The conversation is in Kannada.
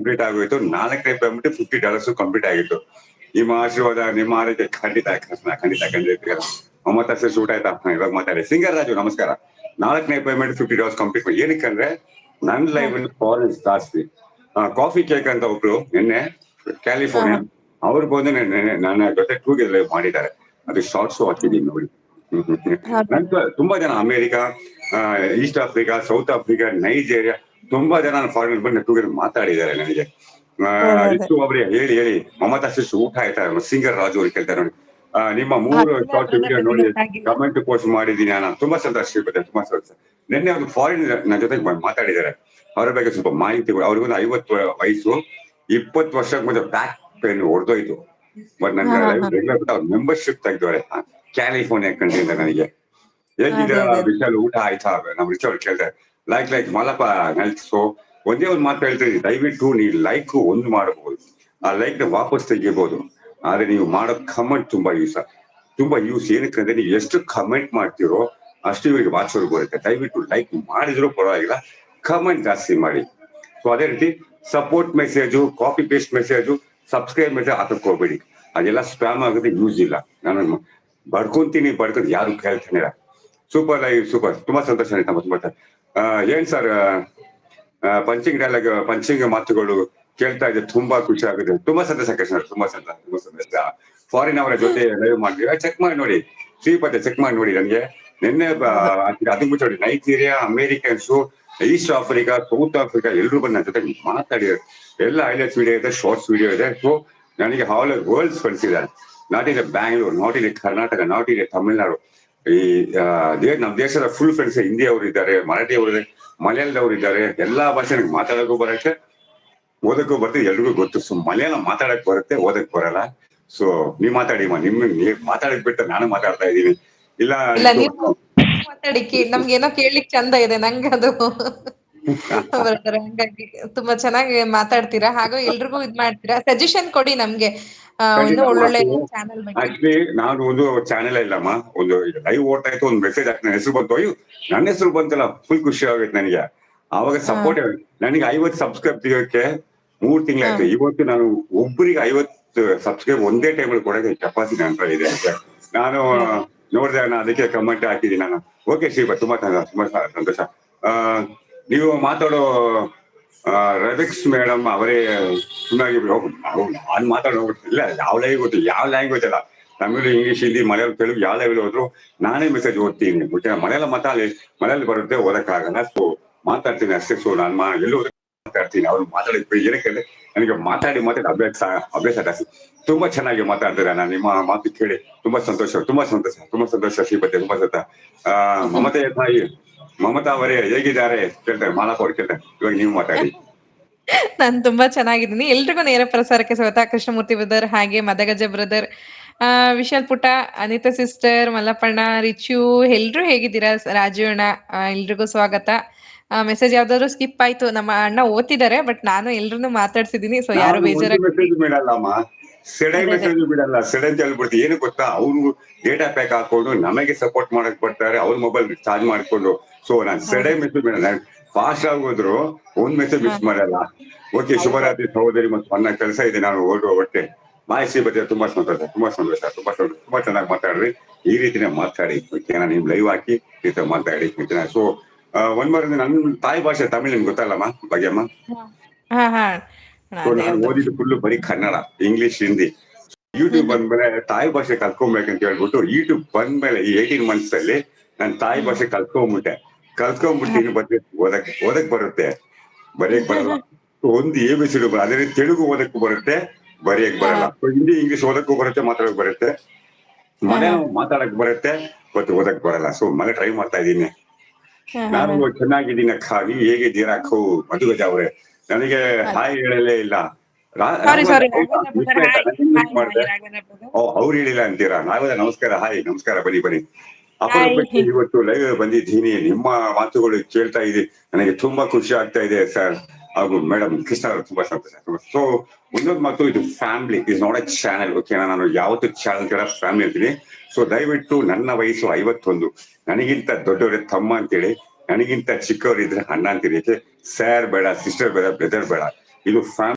ಕಂಪ್ಲೀಟ್ ಆಗೋಯ್ತು. 4ನೇ ಪೇಮೆಂಟ್ $50 ಕಂಪ್ಲೀಟ್ ಆಗಿತ್ತು. ನಿಮ್ಮ ಆಶೀರ್ವಾದ, ನಿಮ್ಮ ಆರೈಕೆ ಖಂಡಿತ ಖಂಡಿತ. ಮಮತಾ ಸರ್ ಊಟ ಆಯ್ತಾ? ಇವಾಗ ಮಾತಾಡಿ. ಸಿಂಗರ್ ರಾಜು ನಮಸ್ಕಾರ. 4ನೇ ಪೇಮೆಂಟ್ $50 ಕಂಪ್ಲೀಟ್ ಮಾಡಿ. ಏನಕ್ಕಂದ್ರೆ ನನ್ನ ಲೈವ್ ಅಲ್ಲಿ ಫಾರೆನ್ಸ್ ಜಾಸ್ತಿ. ಕಾಫಿ ಕೇಕ್ ಅಂತ ಒಬ್ರು ನಿನ್ನೆ ಕ್ಯಾಲಿಫೋರ್ನಿಯಾ ಅವ್ರು ಬಂದು ನನ್ನ ಜೊತೆ ಟೂಗೆ ಲೈವ್ ಮಾಡಿದ್ದಾರೆ. ಅದು ಶಾರ್ಟ್ಸ್ ಹಾಕಿದೀನಿ ನೋಡಿ. ನಂತರ ತುಂಬಾ ಜನ America, East Africa, south Africa, Nigeria ತುಂಬಾ ಜನ ಫಾರಿನ್ ಬಂದು ಟೂಗೆ ಮಾತಾಡಿದ್ದಾರೆ ನನಗೆ. ರಿತು ಅವ್ರಿಗೆ ಹೇಳಿ ಮಮತಾ ಶಿಶು ಊಟ ಆಯ್ತಾ? ಸಿಂಗರ್ ರಾಜು ಅವ್ರಿಗೆ ಕೇಳ್ತಾರೆ ನೋಡಿ. ನಿಮ್ಮ 3 ಶಾರ್ಟ್ ವಿಡಿಯೋ ನೋಡಿ ಕಮೆಂಟ್ ಪೋಸ್ಟ್ ಮಾಡಿದೀನಿ ನಾನು. ತುಂಬಾ ಸಂತೋಷ ಸಿಗುತ್ತೆ. ತುಂಬಾ ಸಂತೋಷ. ನಿನ್ನೆ ಒಂದು ಫಾರಿನ್ ನನ್ನ ಜೊತೆಗೆ ಮಾತಾಡಿದ್ದಾರೆ. ಅವರ ಬಗ್ಗೆ ಸ್ವಲ್ಪ ಮಾಹಿತಿಗಳು. ಅವ್ರಿಗೊಂದು 50 ವಯಸ್ಸು, 20 ವರ್ಷಕ್ಕೆ ಮುಂಚೆ ಬ್ಯಾಕ್ ಪೇನ್ ಹೊಡೆದೋಯ್ತು. ಬಟ್ ನನ್ಗೆ ರೆಗ್ಯುಲರ್ ಅವ್ರ ಮೆಂಬರ್ಶಿಪ್ ತೆಗ್ದವ್ರೆ ಕ್ಯಾಲಿಫೋರ್ನಿಯಾ ಕಂಟ್ರಿಯಿಂದ. ನನಗೆ ಹೇಗಿದ್ದೀರಾ ವಿಶಾಲ್, ಊಟ ಆಯ್ತಾ? ನಮ್ ರಿಚ್ ಕೇಳ್ತಾರೆ. ಲೈಕ್ ಮಲಪ ಸೊ ಒಂದೇ ಒಂದು ಮಾತು ಹೇಳ್ತೀನಿ, ದಯವಿಟ್ಟು ನೀವು ಲೈಕ್ ಒಂದು ಮಾಡಬಹುದು, ಆ ಲೈಕ್ ನ ವಾಪಸ್ ತೆಗಿಬಹುದು. ಆದ್ರೆ ನೀವು ಮಾಡೋ ಕಮೆಂಟ್ ತುಂಬಾ ಯೂಸ್. ಏನಕ್ಕಂದ್ರೆ ನೀವು ಎಷ್ಟು ಕಮೆಂಟ್ ಮಾಡ್ತೀರೋ ಅಷ್ಟು ಇವರಿಗೆ ವಾಚರ್ ಬರುತ್ತೆ. ದಯವಿಟ್ಟು ಲೈಕ್ ಮಾಡಿದ್ರು ಪರವಾಗಿಲ್ಲ, ಕಮೆಂಟ್ ಜಾಸ್ತಿ ಮಾಡಿ. ಸೊ ಅದೇ ರೀತಿ support message, copy paste message, subscribe message ಹಾಕಕ್ ಹೋಗ್ಬೇಡಿ. ಅದೆಲ್ಲ ಸ್ಪ್ಯಾಮ್ ಆಗುತ್ತೆ, ಯೂಸ್ ಇಲ್ಲ. ನಾನು ಬಡ್ಕೊಂತೀನಿ ಯಾರು ಕೇಳ್ತಾನಿಲ್ಲ. Super live, super. ತುಂಬಾ ಸಂತೋಷ ಆಯ್ತು. ತುಂಬಾ ಏನ್ ಸರ್ ಪಂಚಿಂಗ್ ಮಾತುಗಳು ಕೇಳ್ತಾ ಇದೆ, ತುಂಬಾ ಖುಷಿ ಆಗುತ್ತೆ. ತುಂಬಾ ಸಂತೋಷ ಕೃಷ್ಣ, ತುಂಬಾ ಸಂತೋಷ. ಫಾರಿನ್ ಅವರ ಜೊತೆ ಲೈವ್ ಮಾಡಿ ಚೆಕ್ ಮಾಡಿ ನೋಡಿ. ಶ್ರೀಪತಿ ಚೆಕ್ ಮಾಡಿ ನೋಡಿ. ನನಗೆ ನಿನ್ನೆ ಅದು ಮುಂಚೆ ನೋಡಿ, Nigeria, Americans, East Africa, south Africa ಎಲ್ಲರೂ ಬಂದು ನನ್ನ ಜೊತೆ ಮಾತಾಡಿದ್ದಾರೆ. ಎಲ್ಲ ಹೈಲೈಟ್ಸ್ ವಿಡಿಯೋ ಇದೆ, ಶಾರ್ಟ್ಸ್ ವಿಡಿಯೋ ಇದೆ. ಸೊ ನನಗೆ ಆಲ್ ವರ್ಲ್ಡ್ ಫ್ರೆಂಡ್ಸ್ ಇದ್ದಾರೆ. Not in Bangalore, not in Karnataka, not in Tamil Nadu. ಈ ನಮ್ಮ ದೇಶದ ಫುಲ್ ಫ್ರೆಂಡ್ಸ್. ಹಿಂದಿ ಅವರು ಇದ್ದಾರೆ, ಮರಾಠಿ ಅವರು ಇದ್ದಾರೆ, ಮಲಯಾಳದವ್ರು ಇದ್ದಾರೆ. ಎಲ್ಲಾ ಭಾಷೆ ನನಗೆ ಮಾತಾಡೋಕ್ಕೂ ಬರತ್ತೆ, ಓದಕ್ಕೂ ಬರುತ್ತೆ. ಎಲ್ರಿಗೂ ಗೊತ್ತು. ಸೊ ಮಲಯಾಳ ಮಾತಾಡಕ್ ಬರುತ್ತೆ, ಓದಕ್ ಬರಲ್ಲ. ಸೊ ನೀವ್ ಮಾತಾಡಿ, ನೀವ್ ಮಾತಾಡಕ್ ಬಿಟ್ಟು ನಾನು ಮಾತಾಡ್ತಾ ಇದ್ದೀನಿ. ಇಲ್ಲ ಮಾತಾಡಿ, ನಮ್ಗೇನೋ ಕೇಳಲಿಕ್ಕೆ ಚಂದ ಇದೆ ನಂಗೆ ಅದು. ಹಂಗಾಗಿ ತುಂಬಾ ಚೆನ್ನಾಗಿ ಮಾತಾಡ್ತೀರಾ, ಹಾಗೂ ಎಲ್ರಿಗೂ ಇದ್ ಮಾಡ್ತೀರಾ. ಸಜೆಷನ್ ಕೊಡಿ ನಮ್ಗೆ ಇನ್ನು ಒಳ್ಳೊಳ್ಳೆ ಚಾನೆಲ್ ಬಗ್ಗೆ. ಆಕ್ಚುಲಿ ನಾನು ಒಂದು ಚಾನೆಲ್ ಇಲ್ಲಮ್ಮ, ಒಂದು ಲೈವ್ ಓಡ್ತಾ ಇತ್ತು, ಒಂದು ಮೆಸೇಜ್ ಹಾಕಿ ನನ್ನ ಹೆಸರು ಬಂತು. ಅಯ್ಯೋ ನನ್ನ ಹೆಸರು ಬಂತಲ್ಲ, ಫುಲ್ ಖುಷಿ ಆಗುತ್ತೆ ನನಗೆ. ಅವಾಗ ಸಪೋರ್ಟ್. ನನಗೆ 50 ಸಬ್ಸ್ಕ್ರೈಬ್ ತೆಗೋಕೆ 3 ತಿಂಗಳಾಯ್ತು. ಇವತ್ತು ನಾನು ಒಬ್ಬರಿಗೆ 50 ಸಬ್ಸ್ಕ್ರೈಬ್ ಒಂದೇ ಟೈಮಲ್ಲಿ ಕೊಡೋಕೆ ಕೆಪಾಸಿಟಿ ಅಂತ ಇದೆ. ನಾನು ನೋಡಿದೆ, ನಾನು ಅದಕ್ಕೆ ಕಮೆಂಟ್ ಹಾಕಿದ್ದೀನಿ ನಾನು. ಓಕೆ ಶ್ರೀಪತ್, ತುಂಬಾ ಸಂತೋಷ. ನೀವು ಮಾತಾಡೋ ರವಿಕ್ಸ್ ಮೇಡಮ್ ಅವರೇ ಸುಮ್ಮನೆ ನಾನು ಮಾತಾಡೋಗ್ಬಿಟ್ಟಿಲ್ಲ. ಯಾವ ಲ್ಯಾಂಗ್ವೇಜ್ ಅಲ್ಲ, ತಮಿಳು, ಇಂಗ್ಲಿಷ್, ಹಿಂದಿ, ಮಲಯಾಳ, ತೆಲುಗು ಯಾವ ಲ್ಯಾಂಗ್ವೇಜ್ ಹೋದ್ರು ನಾನೇ ಮೆಸೇಜ್ ಓದ್ತೀನಿ. ಮಲಯಾಳ ಮಲಯಾಳ ಬರುತ್ತೆ, ಓದಕ್ಕಾಗಲ್ಲ. ಸೊ ಮಾತಾಡ್ತೀನಿ ಅಷ್ಟೇ. ಸೊ ನಾನು ಎಲ್ಲೂ ಮಾತಾಡ್ತೀನಿ. ಅವ್ರು ಮಾತಾಡಿದ್ವಿ ಏನಕ್ಕೆ ನನಗೆ ಮಾತಾಡಿ ಅಭ್ಯಾಸ ಜಾಸ್ತಿ. ತುಂಬಾ ಚೆನ್ನಾಗಿ ಮಾತಾಡ್ತೀರಾ. ನಾನು ನಿಮ್ಮ ಮಾತು ಕೇಳಿ ತುಂಬಾ ಸಂತೋಷ ಶ್ರೀಪತಿ. ತುಂಬಾ ಸಂತೋಷ. ಮಮತೆ ತಾಯಿ ಮಮತಾ ಅವರೇ ಹೇಗಿದ್ದಾರೆ ಕೇಳ್ತಾರೆ. ಮಾಲಪ್ಪ ಅವ್ರು ಕೇಳ್ತಾರೆ. ಇವಾಗ ನೀವು ಮಾತಾಡಿ. ನಾನು ತುಂಬಾ ಚೆನ್ನಾಗಿದ್ದೀನಿ. ಎಲ್ರಿಗೂ ನೇರ ಪ್ರಸಾರಕ್ಕೆ ಸ್ವಾಗತ. ಕೃಷ್ಣಮೂರ್ತಿ ಬ್ರದರ್, ಹಾಗೆ ಮದಗಜ ಬ್ರದರ್, ವಿಶಾಲ್ ಪುಟ, ಅನಿತಾ ಸಿಸ್ಟರ್, ಮಲ್ಲಪ್ಪಣ್ಣ, ರಿಚು, ಎಲ್ರು ಹೇಗಿದ್ದೀರಾ? ರಾಜು ಅಣ್ಣ, ಎಲ್ರಿಗೂ ಸ್ವಾಗತ. ಮೆಸೇಜ್ ಯಾವ್ದಾದ್ರು ಸ್ಕಿಪ್ ಆಯ್ತು, ನಮ್ಮ ಅಣ್ಣ ಓದ್ತಿದ್ದಾರೆ, ಬಟ್ ನಾನು ಎಲ್ರನ್ನೂ ಮಾತಾಡ್ಸಿದೀನಿ. ಸೊ ಯಾರು ಮೆಸೇಜ್ ಬಿಡಲ್ಲಮ್ಮ, ಸಡನ್ ಮೆಸೇಜ್ ಬಿಡಲ್ಲ. ಸಡನ್ ಹೇಳ್ಬಿಡ್ತೀವಿ. ಏನು ಗೊತ್ತಾ, ಅವ್ರು ಡೇಟಾ ಪ್ಯಾಕ್ ಹಾಕೊಂಡು ನಮಗೆ ಸಪೋರ್ಟ್ ಮಾಡಕ್ ಬರ್ತಾರೆ, ಅವ್ರ ಮೊಬೈಲ್ ಚಾರ್ಜ್ ಮಾಡ್ಕೊಂಡು. ಸೊ ನಾನು ಸಡನ್ ಮೆಸೇಜ್ ಬಿಡಲ್ಲ. ಫಾಸ್ಟ್ ಆಗೋದ್ರು ಒಂದ್ ಮೆಸೇಜ್ ಮಿಸ್ ಮಾಡಲ್ಲ. ಓಕೆ, ಶುಭರಾತ್ರಿ ಸಹೋದರಿ. ಮತ್ತು ನನ್ನ ಕೆಲಸ ಇದೆ, ನಾನು ಹೊಟ್ಟೆ ಮಾಹಿತಿ ಬಗ್ಗೆ. ತುಂಬಾ ಚೆನ್ನಾಗಿ ಮಾತಾಡ್ರಿ. ಈ ರೀತಿನೇ ಮಾತಾಡಿ. ಓಕೆನಾ? ನಿಮ್ ಲೈವ್ ಹಾಕಿ ಈ ತರ ಮಾತಾಡಿ. ಸೊ ಒಂದ್ ಬಾರ ನನ್ನ ತಾಯಿ ಭಾಷೆ ತಮಿಳ್ ನಿಮ್ಗೆ ಗೊತ್ತಲ್ಲಮ್ಮ ಭಾಗ್ಯಮ್ಮ. ನಾನು ಓದಿದ್ದು ಫುಲ್ಲು ಬರೀ ಕನ್ನಡ, ಇಂಗ್ಲಿಷ್, ಹಿಂದಿ. ಯೂಟ್ಯೂಬ್ ಬಂದ್ಮೇಲೆ ತಾಯಿ ಭಾಷೆ ಕಲ್ತ್ಕೊಬೇಕಂತ ಹೇಳ್ಬಿಟ್ಟು ಯೂಟ್ಯೂಬ್ ಬಂದ್ಮೇಲೆ ಈ 18 months ಅಲ್ಲಿ ನಾನು ತಾಯಿ ಭಾಷೆ ಕಲ್ತ್ಕೊಂಡ್ಬಿಟ್ಟಿನಿ. ಓದಕ್ ಬರುತ್ತೆ, ಬರೆಯಕ್ ಬರಲ್ಲ. ಒಂದು ABC ಅದೇ ರೀತಿ ತೆಲುಗು ಓದಕ್ಕೂ ಬರುತ್ತೆ, ಬರೆಯಕ್ ಬರಲ್ಲ. ಹಿಂದಿ, ಇಂಗ್ಲಿಷ್ ಓದಕ್ಕೂ ಬರುತ್ತೆ, ಮಾತಾಡಕ್ ಬರುತ್ತೆ. ಮಲಯಾಳಂ ಮಾತಾಡಕ್ ಬರುತ್ತೆ, ಬಟ್ ಓದಕ್ ಬರಲ್ಲ. ಸೊ ಮನೆ ಟ್ರೈ ಮಾಡ್ತಾ ಇದ್ದೀನಿ. ನಾನು ಚೆನ್ನಾಗಿದ್ದೀನಿ ಅಕ್ಕ, ನೀವ್ ಹೇಗಿದ್ದೀರಾ ಅಕ್ಕ? ಮಧುಗಜ ಅವ್ರೆ ನನಗೆ ಹಾಯ್ ಹೇಳಲೇ ಇಲ್ಲ. ಅವ್ರು ಹೇಳಿಲ್ಲ ಅಂತೀರಾ? ನಾವೆಲ್ಲ ನಮಸ್ಕಾರ, ಹಾಯ್ ನಮಸ್ಕಾರ, ಬನ್ನಿ. ಅಪರೂಪಕ್ಕೆ ಇವತ್ತು ಲೈವ್ ಬಂದಿದ್ದೀನಿ. ನಿಮ್ಮ ಮಾತುಗಳು ಕೇಳ್ತಾ ಇದ್ದೀನಿ, ನನಗೆ ತುಂಬಾ ಖುಷಿ ಆಗ್ತಾ ಇದೆ ಸರ್ ಹಾಗೂ ಮೇಡಮ್ ಕೃಷ್ಣ ಅವರು. ತುಂಬಾ ಸಂತೋಷ. ಸೊ ಒಂದೊಂದು ಮಾತು, ಇದು family is not A channel. ಓಕೆನಾ? ನಾನು ಯಾವತ್ತು ಚಾನೆಲ್ ತರ ಫ್ಯಾಮಿಲಿ ಅಂತೀನಿ. ಸೊ ದಯವಿಟ್ಟು ನನ್ನ ವಯಸ್ಸು 51, ನನಗಿಂತ ದೊಡ್ಡವರೇ ತಮ್ಮ ಅಂತೇಳಿ, ನನಗಿಂತ ಚಿಕ್ಕವರಿದ್ರೆ ಅಣ್ಣ ಅಂತೀರಿ. ಸರ್ ಬೇಡ, ಸಿಸ್ಟರ್ ಬೇಡ, ಬ್ರದರ್ ಬೇಡ. ಇದು ಫ್ಯಾಮಿಲಿ.